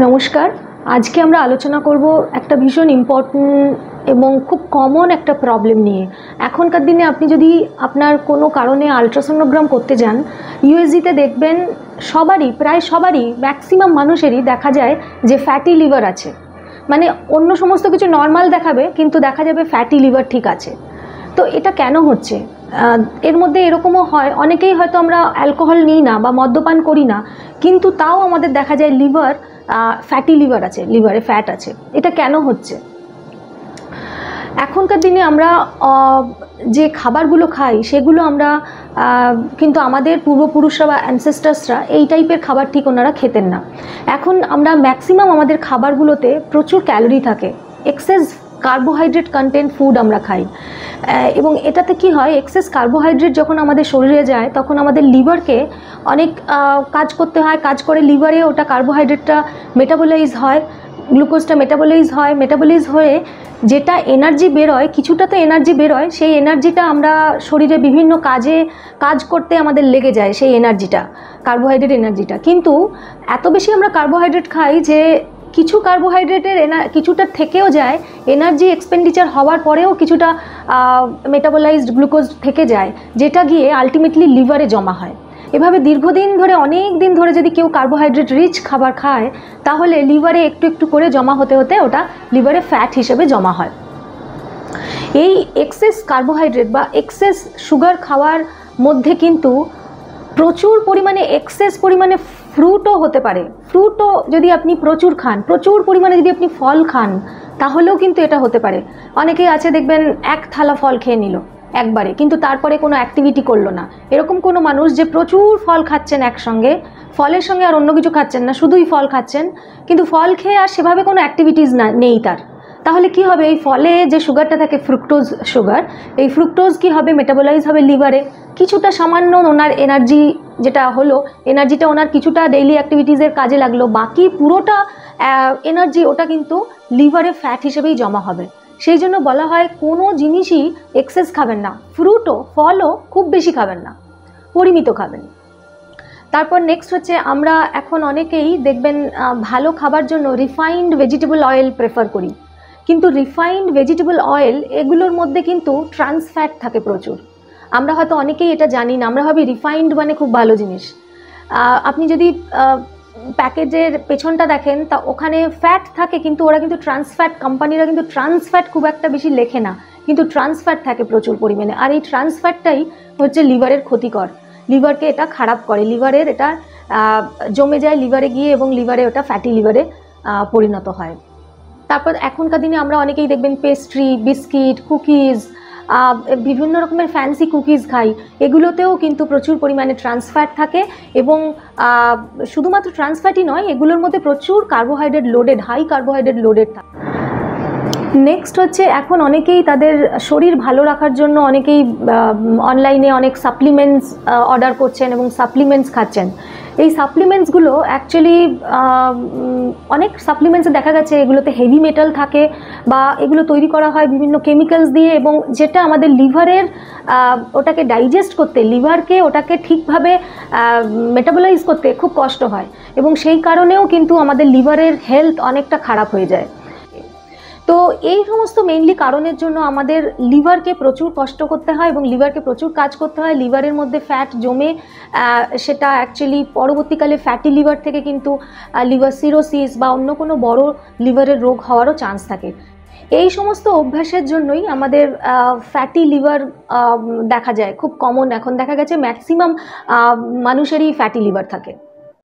নমস্কার। আজকে আমরা আলোচনা করব একটা ভীষণ ইম্পর্টেন্ট এবং খুব কমন একটা প্রবলেম নিয়ে। এখনকার দিনে আপনি যদি আপনার কোনো কারণে আলট্রাসোনোগ্রাম করতে যান, ইউএসজিতে দেখবেন প্রায় সবারই ম্যাক্সিমাম মানুষেরই দেখা যায় যে ফ্যাটি লিভার আছে। মানে অন্য সমস্ত কিছু নর্মাল দেখাবে, কিন্তু দেখা যাবে ফ্যাটি লিভার ঠিক আছে। তো এটা কেন হচ্ছে? এর মধ্যে এরকমও হয়, অনেকেই হয়তো আমরা অ্যালকোহল নিই না বা মদ্যপান করি না, কিন্তু তাও আমাদের দেখা যায় ফ্যাটি লিভার আছে, লিভারে ফ্যাট আছে। এটা কেন হচ্ছে? এখনকার দিনে আমরা যে খাবারগুলো খাই সেগুলো আমরা কিন্তু আমাদের পূর্বপুরুষরা বা অ্যানসেস্টার্সরা এই টাইপের খাবার ঠিক ওনারা খেতেন না। এখন আমরা ম্যাক্সিমাম আমাদের খাবারগুলোতে প্রচুর ক্যালোরি থাকে, এক্সেস কার্বোহাইড্রেট কন্টেন্ট ফুড আমরা খাই। এবং এটাতে কি হয়, এক্সেস কার্বোহাইড্রেট যখন আমাদের শরীরে যায় তখন আমাদের লিভারকে অনেক কাজ করতে হয়। কাজ করে লিভারে ওটা কার্বোহাইড্রেটটা মেটাবলাইজ হয়, গ্লুকোজটা মেটাবলাইজ হয়ে যেটা এনার্জি বেরোয়, কিছুটা তো এনার্জি বেরোয়, সেই এনার্জিটা আমরা শরীরে বিভিন্ন কাজ করতে আমাদের লেগে যায়, সেই এনার্জিটা, কার্বোহাইড্রেট এনার্জিটা। কিন্তু এত বেশি আমরা কার্বোহাইড্রেট খাই যে কিছু কার্বোহাইড্রেটের কিছুটা থেকেও যায়, এনার্জি এক্সপেন্ডিচার হওয়ার পরেও কিছুটা মেটাবলাইজড গ্লুকোজ থেকে যায়, যেটা গিয়ে আলটিমেটলি লিভারে জমা হয়। এভাবে দীর্ঘদিন ধরে, অনেক দিন ধরে যদি কেউ কার্বোহাইড্রেট রিচ খাবার খায়, তাহলে লিভারে একটু একটু করে জমা হতে হতে ওটা লিভারে ফ্যাট হিসেবে জমা হয়। এই এক্সেস কার্বোহাইড্রেট বা এক্সেস সুগার খাওয়ার মধ্যে কিন্তু প্রচুর পরিমাণে এক্সেস পরিমাণে ফ্রুটও হতে পারে। ফ্রুটও যদি আপনি প্রচুর খান, প্রচুর পরিমাণে যদি আপনি ফল খান, তাহলেও কিন্তু এটা হতে পারে। অনেকেই আছে দেখবেন এক থালা ফল খেয়ে নিল একবারে, কিন্তু তারপরে কোনো অ্যাক্টিভিটি করলো না। এরকম কোনো মানুষ যে প্রচুর ফল খাচ্ছেন একসঙ্গে, ফলের সঙ্গে আর অন্য কিছু খাচ্ছেন না, শুধুই ফল খাচ্ছেন, কিন্তু ফল খেয়ে আর সেভাবে কোনো অ্যাক্টিভিটিস নেই তার, তাহলে কি হবে? এই ফলে যে সুগারটা থাকে, ফ্রুক্টোজ সুগার, এই ফ্রুক্টোজ কি হবে? মেটাবলাইজ হবে লিভারে। কিছুটা সামান্য ওনার এনার্জি যেটা হলো, এনার্জিটা ওনার কিছুটা ডেইলি অ্যাক্টিভিটিসের কাজে লাগলো, বাকি পুরোটা এনার্জি ওটা কিন্তু লিভারে ফ্যাট হিসেবেই জমা হবে। সেই জন্য বলা হয় কোনো জিনিসই এক্সেস খাবেন না, ফলও খুব বেশি খাবেন না, পরিমিত খাবেন। তারপর নেক্সট হচ্ছে, আমরা এখন অনেকেই দেখবেন ভালো খাবার জন্য রিফাইন্ড ভেজিটেবল অয়েল প্রেফার করি, কিন্তু রিফাইন্ড ভেজিটেবল অয়েল এগুলোর মধ্যে কিন্তু ট্রান্স ফ্যাট থাকে প্রচুর। আমরা হয়তো অনেকেই এটা জানি না, আমরা ভাবি রিফাইন্ড মানে খুব ভালো জিনিস। আপনি যদি প্যাকেজের পেছনটা দেখেন, তা ওখানে ফ্যাট থাকে, কিন্তু ওরা কিন্তু ট্রান্স ফ্যাট, কোম্পানিরা কিন্তু ট্রান্স ফ্যাট খুব একটা বেশি লেখে না, কিন্তু ট্রান্স ফ্যাট থাকে প্রচুর পরিমাণে। আর এই ট্রান্স ফ্যাটটাই হচ্ছে লিভারের ক্ষতিকর, লিভারকে এটা খারাপ করে, লিভারের এটা জমে যায় লিভারে গিয়ে, এবং লিভারে ওটা ফ্যাটি লিভারে পরিণত হয়। তারপর এখনকার দিনে আমরা অনেকেই দেখবেন পেস্ট্রি, বিস্কিট, কুকিজ, বিভিন্ন রকমের ফ্যান্সি কুকিজ খাই, এগুলোতেও কিন্তু প্রচুর পরিমাণে ট্রান্স ফ্যাট থাকে, এবং শুধুমাত্র ট্রান্স ফ্যাটই নয়, এগুলোর মধ্যে প্রচুর carbohydrate loaded, high carbohydrate loaded থাকে। নেক্সট হচ্ছে, এখন অনেকেই তাদের শরীর ভালো রাখার জন্য অনেকেই অনলাইনে অনেক সাপ্লিমেন্টস অর্ডার করছেন এবং সাপ্লিমেন্টস খাচ্ছেন। এই সাপ্লিমেন্টসগুলো অ্যাকচুয়ালি অনেক সাপ্লিমেন্টসে দেখা গেছে এগুলোতে হেভি মেটাল থাকে, বা এগুলো তৈরি করা হয় বিভিন্ন কেমিক্যালস দিয়ে, এবং যেটা আমাদের লিভারের ওটাকে ডাইজেস্ট করতে, লিভারকে ওটাকে ঠিকভাবে মেটাবলাইজ করতে খুব কষ্ট হয়, এবং সেই কারণেও কিন্তু আমাদের লিভারের হেলথ অনেকটা খারাপ হয়ে যায়। তো এই সমস্ত মেইনলি কারণের জন্য আমাদের লিভারকে প্রচুর কষ্ট করতে হয় এবং লিভারকে প্রচুর কাজ করতে হয়। লিভারের মধ্যে ফ্যাট জমে সেটা অ্যাকচুয়ালি পরবর্তীকালে ফ্যাটি লিভার থেকে কিন্তু লিভার সিরোসিস বা অন্য কোনো বড় লিভারের রোগ হওয়ারও চান্স থাকে। এই সমস্ত অভ্যাসের জন্যই আমাদের ফ্যাটি লিভার দেখা যায়, খুব কমন। এখন দেখা গেছে ম্যাক্সিমাম মানুষেরই ফ্যাটি লিভার থাকে।